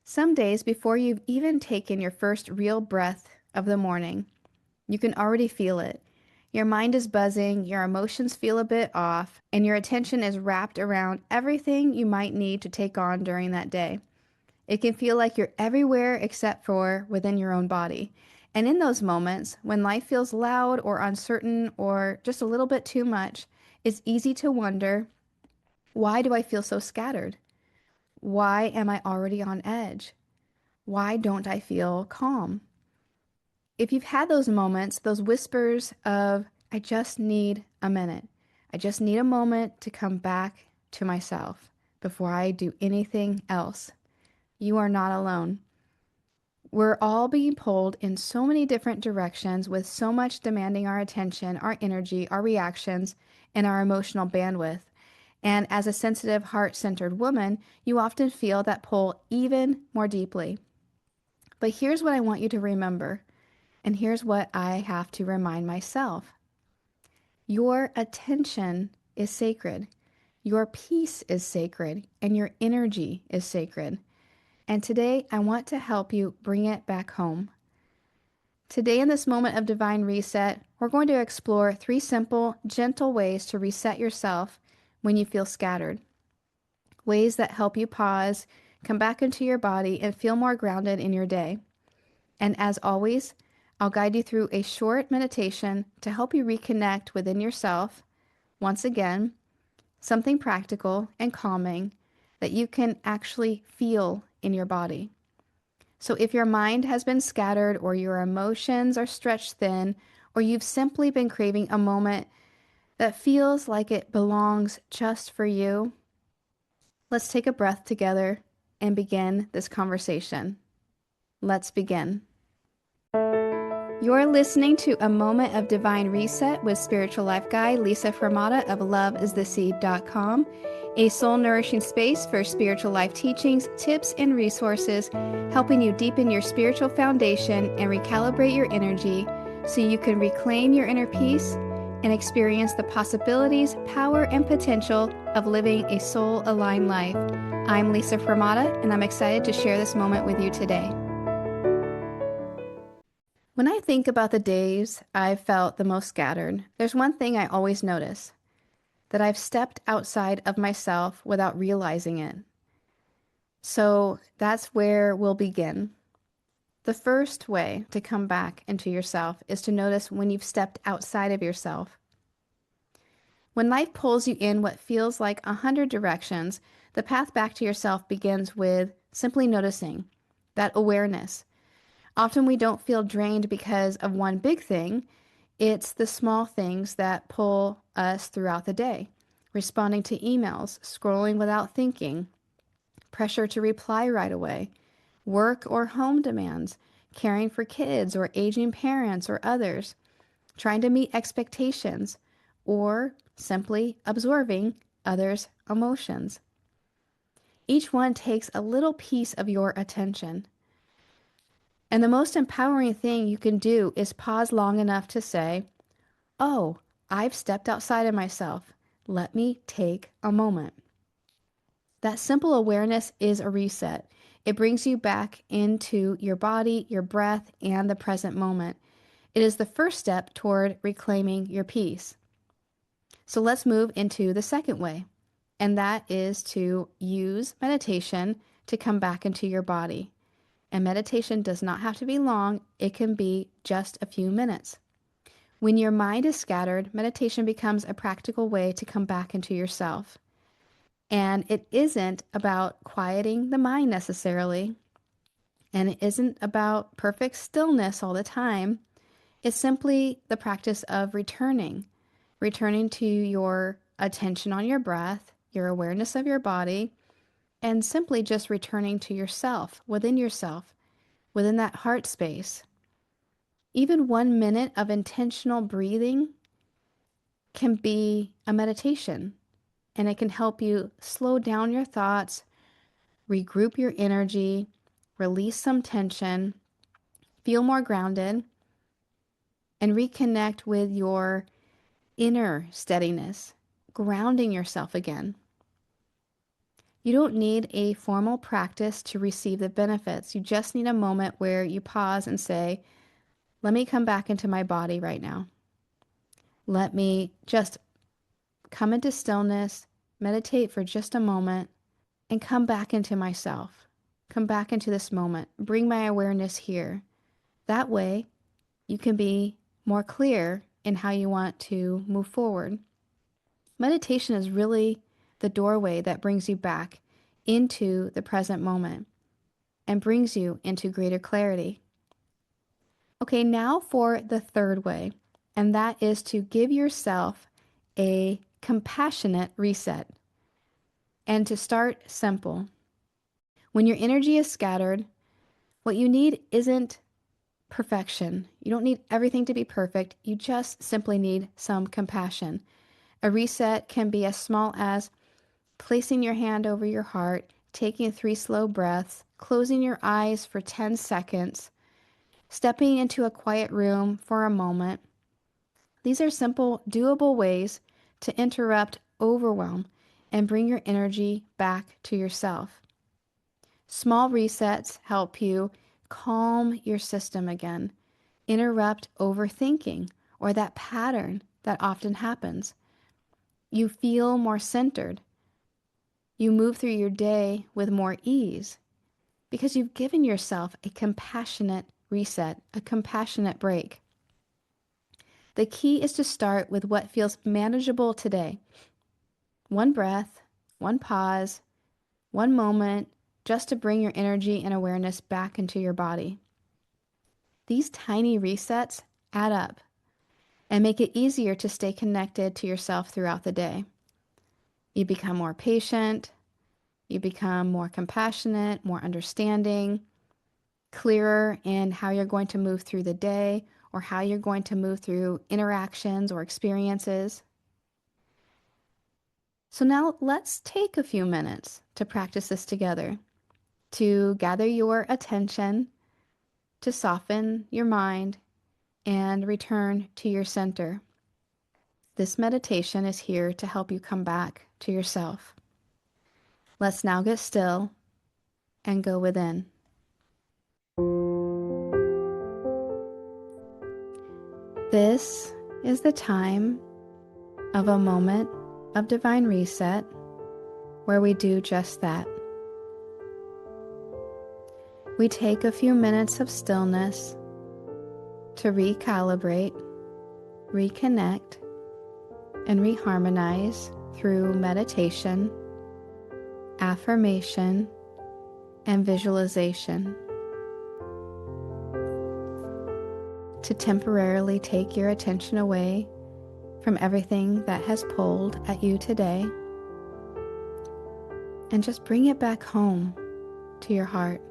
Some days before you've even taken your first real breath of the morning, you can already feel it. Your mind is buzzing, your emotions feel a bit off, and your attention is wrapped around everything you might need to take on during that day. It can feel like you're everywhere except for within your own body. And in those moments, when life feels loud or uncertain or just a little bit too much, it's easy to wonder, why do I feel so scattered? Why am I already on edge? Why don't I feel calm? If you've had those moments, those whispers of, I just need a minute. I just need a moment to come back to myself before I do anything else. You are not alone. We're all being pulled in so many different directions with so much demanding our attention, our energy, our reactions, and our emotional bandwidth. And as a sensitive, heart-centered woman, you often feel that pull even more deeply. But here's what I want you to remember, and here's what I have to remind myself. Your attention is sacred. Your peace is sacred, and your energy is sacred. And today, I want to help you bring it back home. Today, in this moment of divine reset, we're going to explore 3 simple, gentle ways to reset yourself when you feel scattered. Ways that help you pause, come back into your body, and feel more grounded in your day. And as always, I'll guide you through a short meditation to help you reconnect within yourself. Once again, something practical and calming that you can actually feel in your body. So if your mind has been scattered or your emotions are stretched thin, or you've simply been craving a moment that feels like it belongs just for you, let's take a breath together and begin this conversation. Let's begin. You're listening to A Moment of Divine Reset with spiritual life guide Lisa Hromada of loveistheseed.com, a soul-nourishing space for spiritual life teachings, tips, and resources, helping you deepen your spiritual foundation and recalibrate your energy so you can reclaim your inner peace and experience the possibilities, power, and potential of living a soul-aligned life. I'm Lisa Hromada, and I'm excited to share this moment with you today. When I think about the days I've felt the most scattered, there's one thing I always notice, that I've stepped outside of myself without realizing it. So that's where we'll begin. The first way to come back into yourself is to notice when you've stepped outside of yourself. When life pulls you in what feels like 100 directions, the path back to yourself begins with simply noticing, that awareness. Often we don't feel drained because of one big thing. It's the small things that pull us throughout the day. Responding to emails, scrolling without thinking, pressure to reply right away, work or home demands, caring for kids or aging parents or others, trying to meet expectations, or simply absorbing others' emotions. Each one takes a little piece of your attention. And the most empowering thing you can do is pause long enough to say, oh, I've stepped outside of myself. Let me take a moment. That simple awareness is a reset. It brings you back into your body, your breath, and the present moment. It is the first step toward reclaiming your peace. So let's move into the second way, and that is to use meditation to come back into your body. And meditation does not have to be long. It can be just a few minutes. When your mind is scattered, meditation becomes a practical way to come back into yourself. And it isn't about quieting the mind necessarily. And it isn't about perfect stillness all the time. It's simply the practice of returning to your attention on your breath, your awareness of your body, and simply just returning to yourself, within that heart space. Even 1 minute of intentional breathing can be a meditation, and it can help you slow down your thoughts, regroup your energy, release some tension, feel more grounded, and reconnect with your inner steadiness, grounding yourself again. You don't need a formal practice to receive the benefits. You just need a moment where you pause and say, let me come back into my body right now. Let me just come into stillness, meditate for just a moment, and come back into myself. Come back into this moment. Bring my awareness here. That way, you can be more clear in how you want to move forward. Meditation is really the doorway that brings you back into the present moment and brings you into greater clarity. Okay, now for the third way, and that is to give yourself a compassionate reset and to start simple. When your energy is scattered, what you need isn't perfection. You don't need everything to be perfect. You just simply need some compassion. A reset can be as small as placing your hand over your heart, taking 3 slow breaths, closing your eyes for 10 seconds, stepping into a quiet room for a moment. These are simple, doable ways to interrupt overwhelm and bring your energy back to yourself. Small resets help you calm your system again, interrupt overthinking or that pattern that often happens. You feel more centered. You move through your day with more ease because you've given yourself a compassionate reset, a compassionate break. The key is to start with what feels manageable today. One breath, one pause, one moment, just to bring your energy and awareness back into your body. These tiny resets add up and make it easier to stay connected to yourself throughout the day. You become more patient, you become more compassionate, more understanding, clearer in how you're going to move through the day or how you're going to move through interactions or experiences. So now let's take a few minutes to practice this together, to gather your attention, to soften your mind, and return to your center. This meditation is here to help you come back to yourself. Let's now get still and go within. This is the time of a moment of divine reset where we do just that. We take a few minutes of stillness to recalibrate, reconnect, and reharmonize through meditation, affirmation, and visualization. To temporarily take your attention away from everything that has pulled at you today and just bring it back home to your heart.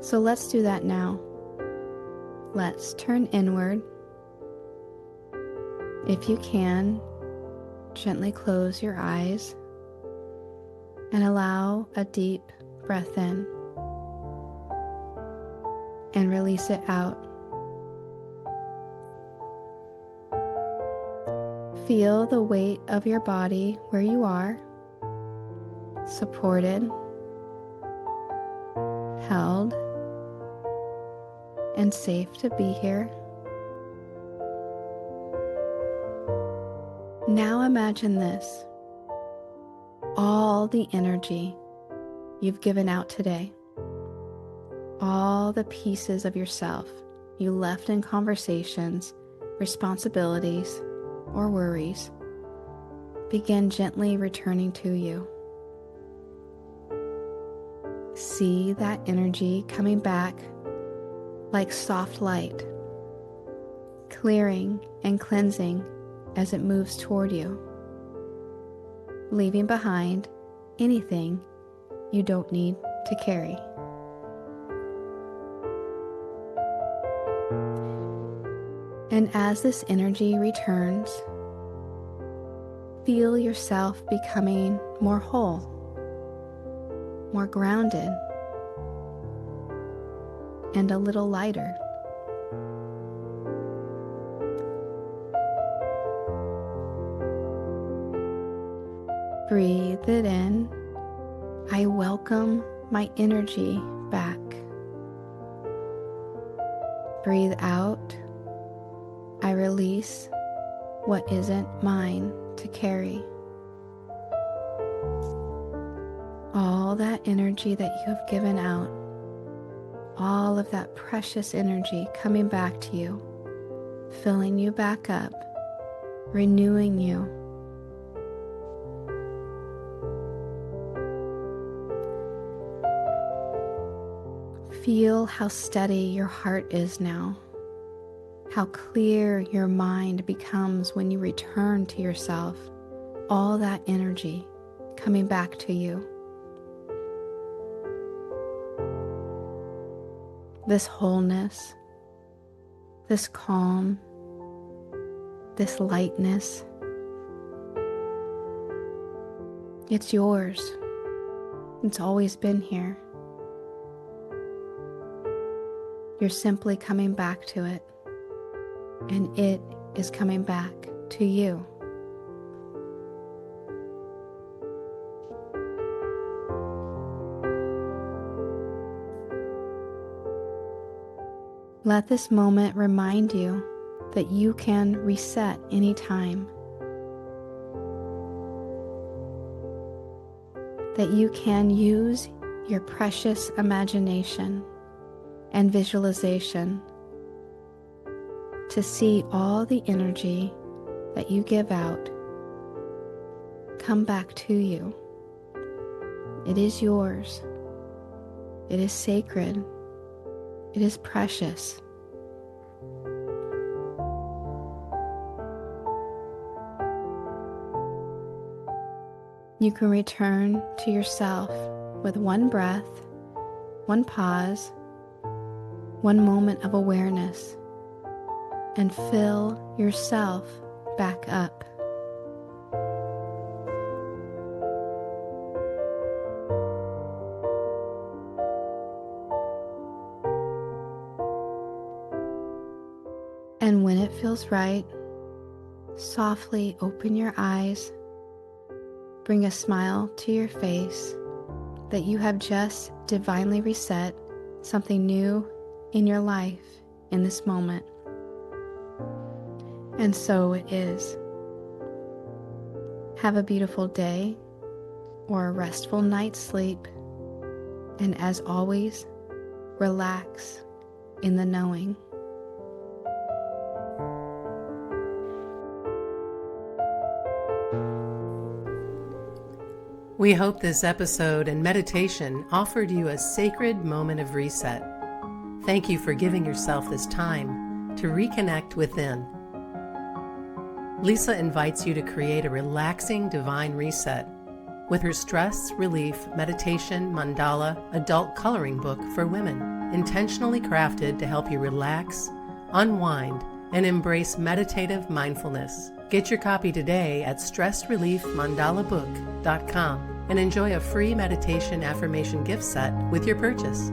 So let's do that now. Let's turn inward. If you can, gently close your eyes and allow a deep breath in and release it out. Feel the weight of your body where you are, supported, held, and safe to be here. Now imagine this: all the energy you've given out today, all the pieces of yourself you left in conversations, responsibilities, or worries, begin gently returning to you. See that energy coming back like soft light, clearing and cleansing as it moves toward you, leaving behind anything you don't need to carry. And as this energy returns, feel yourself becoming more whole, more grounded, and a little lighter. Breathe it in. I welcome my energy back. Breathe out. I release what isn't mine to carry. All that energy that you have given out, all of that precious energy coming back to you, filling you back up, renewing you. Feel how steady your heart is now, how clear your mind becomes when you return to yourself, all that energy coming back to you. This wholeness, this calm, this lightness, it's yours. It's always been here. You're simply coming back to it, and it is coming back to you. Let this moment remind you that you can reset anytime, that you can use your precious imagination and visualization to see all the energy that you give out come back to you. It is yours. It is sacred. It is precious. You can return to yourself with one breath, one pause, one moment of awareness, and fill yourself back up. And when it feels right, softly open your eyes, bring a smile to your face that you have just divinely reset something new in your life in this moment. And so it is. Have a beautiful day or a restful night's sleep. And as always, relax in the knowing. We hope this episode and meditation offered you a sacred moment of reset. Thank you for giving yourself this time to reconnect within. Lisa invites you to create a relaxing divine reset with her stress relief meditation mandala adult coloring book for women, intentionally crafted to help you relax, unwind, and embrace meditative mindfulness. Get your copy today at stressreliefmandalabook.com and enjoy a free meditation affirmation gift set with your purchase.